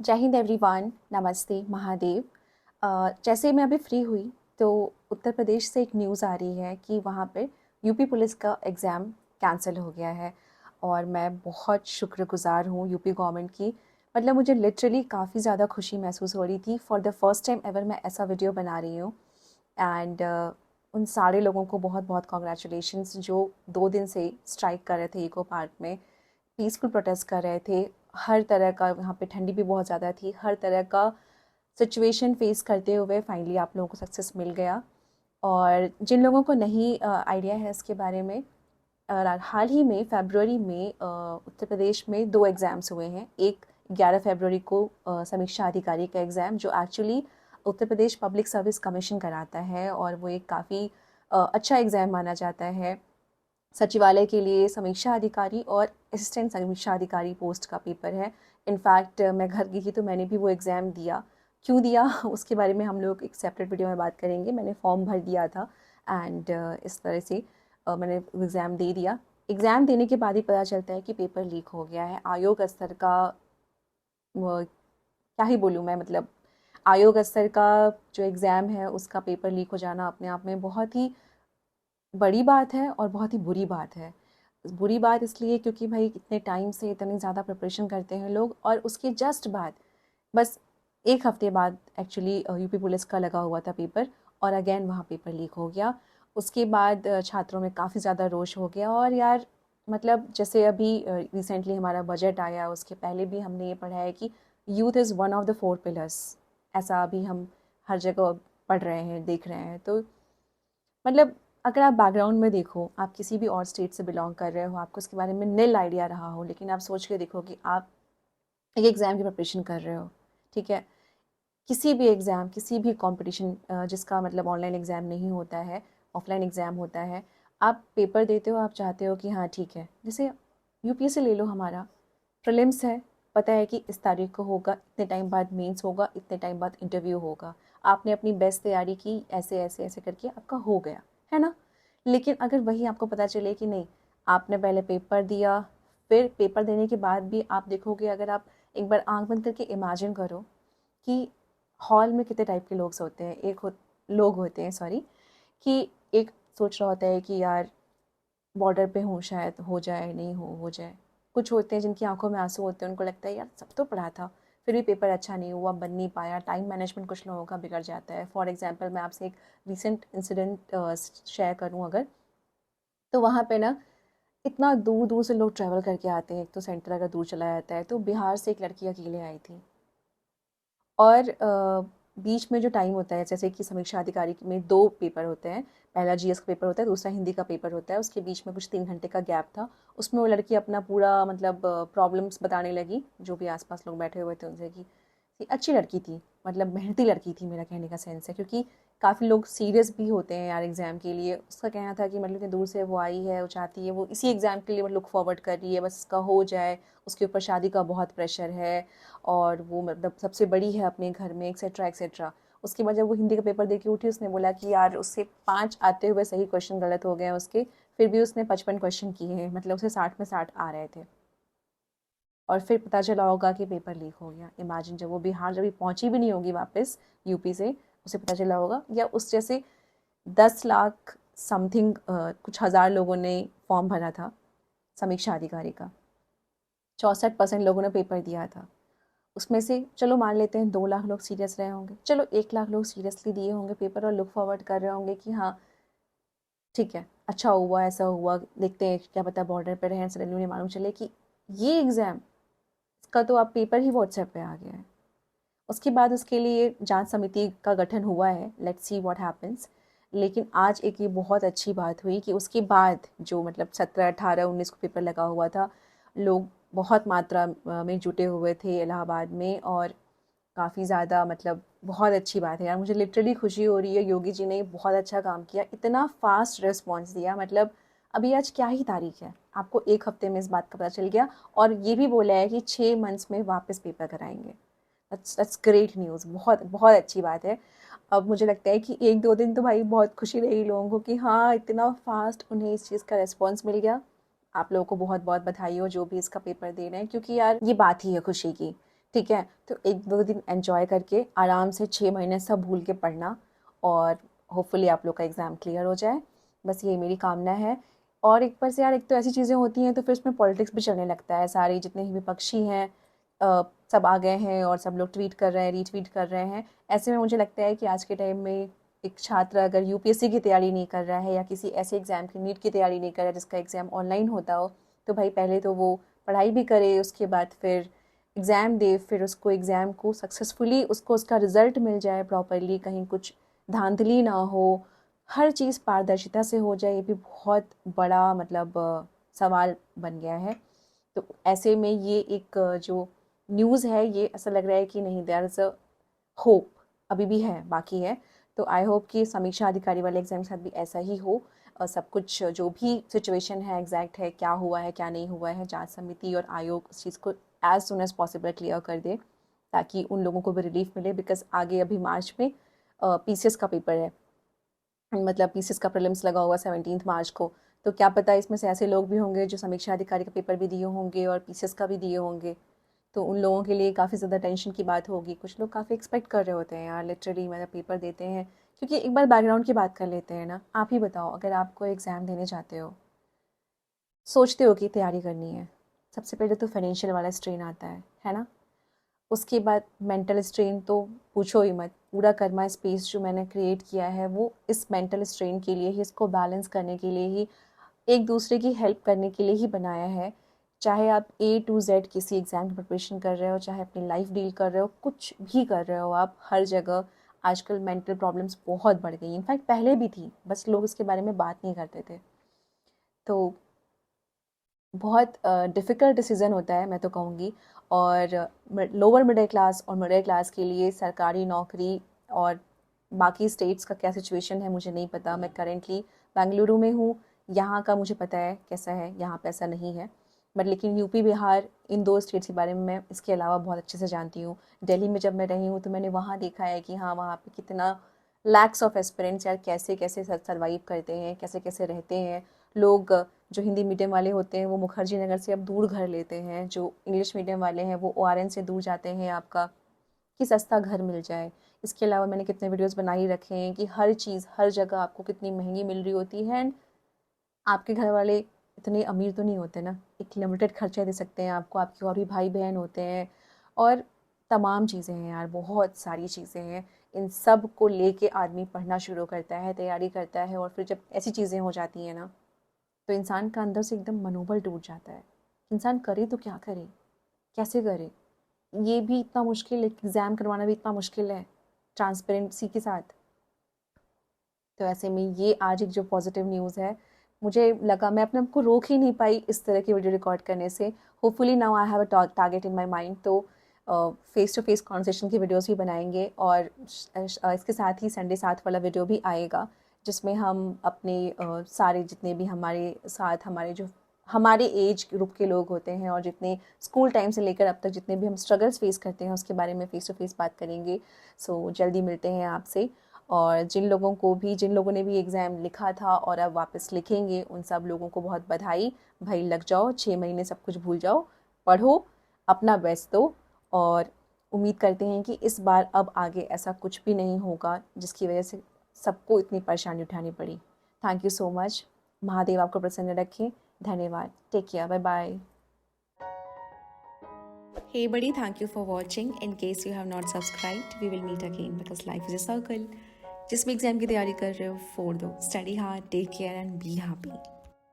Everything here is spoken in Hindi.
जय हिंद एवरीवन, नमस्ते, महादेव। जैसे मैं अभी फ्री हुई तो उत्तर प्रदेश से एक न्यूज़ आ रही है कि वहाँ पे यूपी पुलिस का एग्ज़ाम कैंसिल हो गया है और मैं बहुत शुक्रगुज़ार हूँ यूपी गवर्नमेंट की। मतलब मुझे लिटरली काफ़ी ज़्यादा खुशी महसूस हो रही थी। For the first time ever मैं ऐसा वीडियो बना रही हूँ एंड उन सारे लोगों को बहुत बहुत कॉन्ग्रेचुलेशंस जो 2 दिन से स्ट्राइक कर रहे थे इको पार्क में, पीसफुल प्रोटेस्ट कर रहे थे। हर तरह का वहाँ पे ठंडी भी बहुत ज़्यादा थी, हर तरह का सिचुएशन फेस करते हुए फाइनली आप लोगों को सक्सेस मिल गया। और जिन लोगों को नहीं आइडिया है इसके बारे में, हाल ही में फरवरी में उत्तर प्रदेश में 2 एग्ज़ाम्स हुए हैं। एक 11 फरवरी को समीक्षा अधिकारी का एग्ज़ाम जो actually Uttar Pradesh public service commission कराता है और वो एक काफ़ी अच्छा एग्ज़ाम माना जाता है। सचिवालय के लिए समीक्षा अधिकारी और असिस्टेंट समीक्षा अधिकारी पोस्ट का पेपर है। इनफैक्ट मैं घर गई थी तो मैंने भी वो एग्ज़ाम दिया। क्यों दिया उसके बारे में हम लोग एक सेपरेट वीडियो में बात करेंगे। मैंने फॉर्म भर दिया था एंड इस तरह से मैंने एग्ज़ाम दे दिया। एग्ज़ाम देने के बाद ही पता चलता है कि पेपर लीक हो गया है। आयोग स्तर का क्या ही बोलूँ मैं, मतलब आयोग स्तर का जो एग्ज़ाम है उसका पेपर लीक हो जाना अपने आप में बहुत ही बड़ी बात है और बहुत ही बुरी बात है। बुरी बात इसलिए क्योंकि भाई इतने टाइम से इतनी ज़्यादा प्रिपरेशन करते हैं लोग और उसके जस्ट बाद बस 1 हफ़्ते बाद एक्चुअली यूपी पुलिस का लगा हुआ था पेपर और अगेन वहाँ पेपर लीक हो गया। उसके बाद छात्रों में काफ़ी ज़्यादा रोष हो गया। और यार मतलब जैसे अभी रिसेंटली हमारा बजट आया, उसके पहले भी हमने ये पढ़ा है कि youth is one of the 4 pillars. ऐसा अभी हम हर जगह पढ़ रहे हैं, देख रहे हैं। तो मतलब अगर आप बैकग्राउंड में देखो, आप किसी भी और स्टेट से बिलोंग कर रहे हो, आपको इसके बारे में निल आइडिया रहा हो, लेकिन आप सोच के देखो कि आप एक एग्ज़ाम की प्रिपरेशन कर रहे हो, ठीक है? किसी भी एग्ज़ाम, किसी भी कॉम्पिटिशन जिसका मतलब ऑनलाइन एग्ज़ाम नहीं होता है, ऑफलाइन एग्ज़ाम होता है, आप पेपर देते हो, आप चाहते हो कि हाँ ठीक है। जैसे यूपीएससी ले लो, हमारा प्रीलिम्स है, पता है कि इस तारीख को होगा, इतने टाइम बाद मेंस होगा, इतने टाइम बाद इंटरव्यू होगा। आपने अपनी बेस्ट तैयारी की, ऐसे ऐसे ऐसे करके आपका हो गया, है ना? लेकिन अगर वही आपको पता चले कि नहीं, आपने पहले पेपर दिया, फिर पेपर देने के बाद भी आप देखोगे, अगर आप एक बार आँख बंद करके इमेजिन करो कि हॉल में कितने टाइप के होते हैं। लोग होते हैं, सॉरी, कि एक सोच रहा होता है कि यार बॉर्डर पे हूँ, शायद हो जाए, नहीं हो जाए। कुछ होते हैं जिनकी आंखों में आंसू होते हैं, उनको लगता है यार सब तो पढ़ा था, फिर भी पेपर अच्छा नहीं हुआ, बन नहीं पाया। टाइम मैनेजमेंट कुछ लोगों का बिगड़ जाता है। फॉर एग्जांपल मैं आपसे एक रीसेंट इंसिडेंट शेयर करूँ अगर, तो वहाँ पे ना इतना दूर दूर से लोग ट्रैवल करके आते हैं। एक तो सेंटर अगर दूर चला जाता है, तो बिहार से एक लड़की अकेले आई थी और बीच में जो टाइम होता है, जैसे कि समीक्षा अधिकारी में 2 पेपर होते हैं। पहला जीएस का पेपर होता है, दूसरा हिंदी का पेपर होता है। उसके बीच में कुछ 3 घंटे का गैप था। उसमें वो लड़की अपना पूरा मतलब प्रॉब्लम्स बताने लगी, जो भी आस-पास लोग बैठे हुए थे उनसे, कि अच्छी लड़की थी, मतलब मेहनती लड़की थी, मेरा कहने का सेंस है। क्योंकि काफ़ी लोग सीरियस भी होते हैं यार एग्ज़ाम के लिए। उसका कहना था कि मतलब इतनी दूर से वो आई है, वो चाहती है, वो इसी एग्ज़ाम के लिए मतलब लुक फॉरवर्ड कर रही है, बस इसका हो जाए। उसके ऊपर शादी का बहुत प्रेशर है और वो मतलब सबसे बड़ी है अपने घर में, एक्सेट्रा एक्सेट्रा। उसके बाद जब वो हिंदी का पेपर दे के उठी, उसने बोला कि यार उससे 5 आते हुए सही क्वेश्चन गलत हो गए हैं उसके, फिर भी उसने 55 क्वेश्चन किए हैं, मतलब उसे 60 में 60 आ रहे थे। और फिर पता चला होगा कि पेपर लीक हो गया। इमेजिन, जब वो बिहार जब पहुंची भी नहीं होगी वापस यूपी से, उसे पता चला होगा। या उस जैसे 10 लाख समथिंग कुछ हज़ार लोगों ने फॉर्म भरा था समीक्षा अधिकारी का, 64% लोगों ने पेपर दिया था। उसमें से चलो मान लेते हैं 2 लाख लोग सीरियस रहे होंगे, चलो 1 लाख लोग सीरियसली दिए होंगे पेपर और लुक फॉरवर्ड कर रहे होंगे कि हाँ ठीक है, अच्छा हुआ, ऐसा हुआ, देखते हैं क्या पता बॉर्डर पर रहें, सडनली उन्हें मालूम चले कि ये एग्ज़ाम का तो आप पेपर ही व्हाट्सएप पे आ गया है। उसके बाद उसके लिए जांच समिति का गठन हुआ है, लेट्स सी व्हाट हैपेंस। लेकिन आज एक ये बहुत अच्छी बात हुई कि उसके बाद जो मतलब 17, 18, 19 को पेपर लगा हुआ था, लोग बहुत मात्रा में जुटे हुए थे इलाहाबाद में और काफ़ी ज़्यादा मतलब बहुत अच्छी बात है यार। मुझे लिटरली खुशी हो रही है, योगी जी ने बहुत अच्छा काम किया, इतना फास्ट रिस्पॉन्स दिया। मतलब अभी आज क्या ही तारीख है, आपको 1 हफ्ते में इस बात का पता चल गया और ये भी बोला है कि 6 मंथ्स में वापस पेपर कराएंगे। दैट्स ग्रेट न्यूज़, बहुत बहुत अच्छी बात है। अब मुझे लगता है कि 1-2 दिन तो भाई बहुत खुशी रहेगी लोगों को कि हाँ इतना फास्ट उन्हें इस चीज़ का रिस्पॉन्स मिल गया। आप लोगों को बहुत बहुत बधाई हो जो भी इसका पेपर दे रहे हैं, क्योंकि यार ये बात ही है खुशी की, ठीक है। तो 1-2 दिन एन्जॉय करके आराम से 6 महीने सब भूल के पढ़ना, और होपफुली आप लोग का एग्ज़ाम क्लियर हो जाए, बस ये मेरी कामना है। और एक पर से यार, एक तो ऐसी चीज़ें होती हैं तो फिर उसमें पॉलिटिक्स भी चलने लगता है, सारे जितने भी विपक्षी हैं सब आ गए हैं और सब लोग ट्वीट कर रहे हैं, रीट्वीट कर रहे हैं। ऐसे में मुझे लगता है कि आज के टाइम में एक छात्र अगर यूपीएससी की तैयारी नहीं कर रहा है या किसी ऐसे एग्ज़ाम की, नीट की तैयारी नहीं कर रहा है जिसका एग्ज़ाम ऑनलाइन होता हो, तो भाई पहले तो वो पढ़ाई भी करे, उसके बाद फिर एग्ज़ाम दे, फिर उसको एग्ज़ाम को सक्सेसफुली उसको उसका रिज़ल्ट मिल जाए प्रॉपरली, कहीं कुछ धांधली ना हो, हर चीज़ पारदर्शिता से हो जाए। ये भी बहुत बड़ा मतलब सवाल बन गया है। तो ऐसे में ये एक जो न्यूज़ है, ये ऐसा लग रहा है कि नहीं, देयर इज़ अ होप, अभी भी है, बाकी है। तो आई होप कि समीक्षा अधिकारी वाले एग्ज़ाम के साथ भी ऐसा ही हो। सब कुछ जो भी सिचुएशन है एग्जैक्ट है, क्या हुआ है क्या नहीं हुआ है, जांच समिति और आयोग उस चीज़ को as soon as possible clear कर दे, ताकि उन लोगों को भी रिलीफ मिले। बिकॉज आगे अभी मार्च में पीसीएस का पेपर है, मतलब पीसीएस का प्रीलिम्स लगा हुआ 17 मार्च को। तो क्या पता इसमें से ऐसे लोग भी होंगे जो समीक्षा अधिकारी का पेपर भी दिए होंगे और पीसीएस का भी दिए होंगे। तो उन लोगों के लिए काफ़ी ज़्यादा टेंशन की बात होगी। कुछ लोग काफ़ी एक्सपेक्ट कर रहे होते हैं यार, लिटरली मतलब पेपर देते हैं। क्योंकि एक बार बैकग्राउंड की बात कर लेते हैं ना, आप ही बताओ, अगर आपको एग्ज़ाम देने जाते हो, सोचते हो कि तैयारी करनी है, सबसे पहले तो फाइनेंशियल वाला स्ट्रेन आता है ना। उसके बाद मेंटल स्ट्रेन तो पूछो ही मत। पूरा कर्मा स्पेस जो मैंने क्रिएट किया है वो इस मेंटल स्ट्रेन के लिए ही, इसको बैलेंस करने के लिए ही, एक दूसरे की हेल्प करने के लिए ही बनाया है। चाहे आप A to Z किसी एग्ज़ाम की प्रिपरेशन कर रहे हो, चाहे अपनी लाइफ डील कर रहे हो, कुछ भी कर रहे हो आप, हर जगह आजकल मेंटल प्रॉब्लम्स बहुत बढ़ गई। इनफैक्ट पहले भी थी, बस लोग इसके बारे में बात नहीं करते थे। तो बहुत डिफ़िकल्ट डिसीज़न होता है, मैं तो कहूँगी। और लोअर मिडिल क्लास और मिडिल क्लास के लिए सरकारी नौकरी, और बाकी स्टेट्स का क्या सिचुएशन है मुझे नहीं पता। मैं करेंटली बेंगलुरु में हूँ, यहाँ का मुझे पता है कैसा है, यहाँ पे ऐसा नहीं है। बट लेकिन यूपी बिहार, इन 2 स्टेट्स के बारे में मैं इसके अलावा बहुत अच्छे से जानती हूँ। दिल्ली में जब मैं रही हूँ तो मैंने वहाँ देखा है कि हाँ, वहाँ पे कितना लैक्स ऑफ एस्पिरेंट्स यार कैसे कैसे सर्वाइव करते हैं, कैसे कैसे रहते हैं लोग। जो हिंदी मीडियम वाले होते हैं वो मुखर्जी नगर से अब दूर घर लेते हैं, जो इंग्लिश मीडियम वाले हैं वो ORN से दूर जाते हैं आपका, कि सस्ता घर मिल जाए। इसके अलावा मैंने कितने वीडियोस बना ही रखे हैं कि हर चीज़ हर जगह आपको कितनी महंगी मिल रही होती है। एंड आपके घर वाले इतने अमीर तो नहीं होते ना, एक लिमिटेड खर्चा दे सकते हैं आपको, आपके और भी भाई बहन होते हैं, और तमाम चीज़ें हैं यार, बहुत सारी चीज़ें हैं। इन सब को लेके आदमी पढ़ना शुरू करता है, तैयारी करता है, और फिर जब ऐसी चीज़ें हो जाती हैं ना, तो इंसान का अंदर से एकदम मनोबल टूट जाता है। इंसान करे तो क्या करे, कैसे करे, ये भी इतना मुश्किल है, एग्ज़ाम करवाना भी इतना मुश्किल है ट्रांसपेरेंसी के साथ। तो ऐसे में ये आज एक जो पॉजिटिव न्यूज़ है, मुझे लगा मैं अपने आप को रोक ही नहीं पाई इस तरह की वीडियो रिकॉर्ड करने से। Hopefully now I have a target in my mind. तो फेस टू फेस कॉन्वर्सेशन की वीडियोस भी बनाएंगे, और इसके साथ ही संडे 7 वाला वीडियो भी आएगा, जिसमें हम अपने सारे जितने भी हमारे साथ हमारे जो हमारे एज ग्रुप के लोग होते हैं, और जितने स्कूल टाइम से लेकर अब तक जितने भी हम स्ट्रगल्स फेस करते हैं, उसके बारे में फेस टू फेस बात करेंगे। सो जल्दी मिलते हैं आपसे। और जिन लोगों ने भी एग्ज़ाम लिखा था और अब वापस लिखेंगे, उन सब लोगों को बहुत बधाई। भाई लग जाओ, 6 महीने सब कुछ भूल जाओ, पढ़ो, अपना बेस्ट दो, और उम्मीद करते हैं कि इस बार अब आगे ऐसा कुछ भी नहीं होगा जिसकी वजह से सबको इतनी परेशानी उठानी पड़ी। Thank you so much. Mahadev आपको प्रसन्न रखें। धन्यवाद। Take care. Bye bye. Hey buddy, thank you for watching. In case you have not subscribed, we will meet again because life is a circle. जिस भी एग्जाम की तैयारी कर रहे हो, फोड़ दो, study hard, take care and be happy.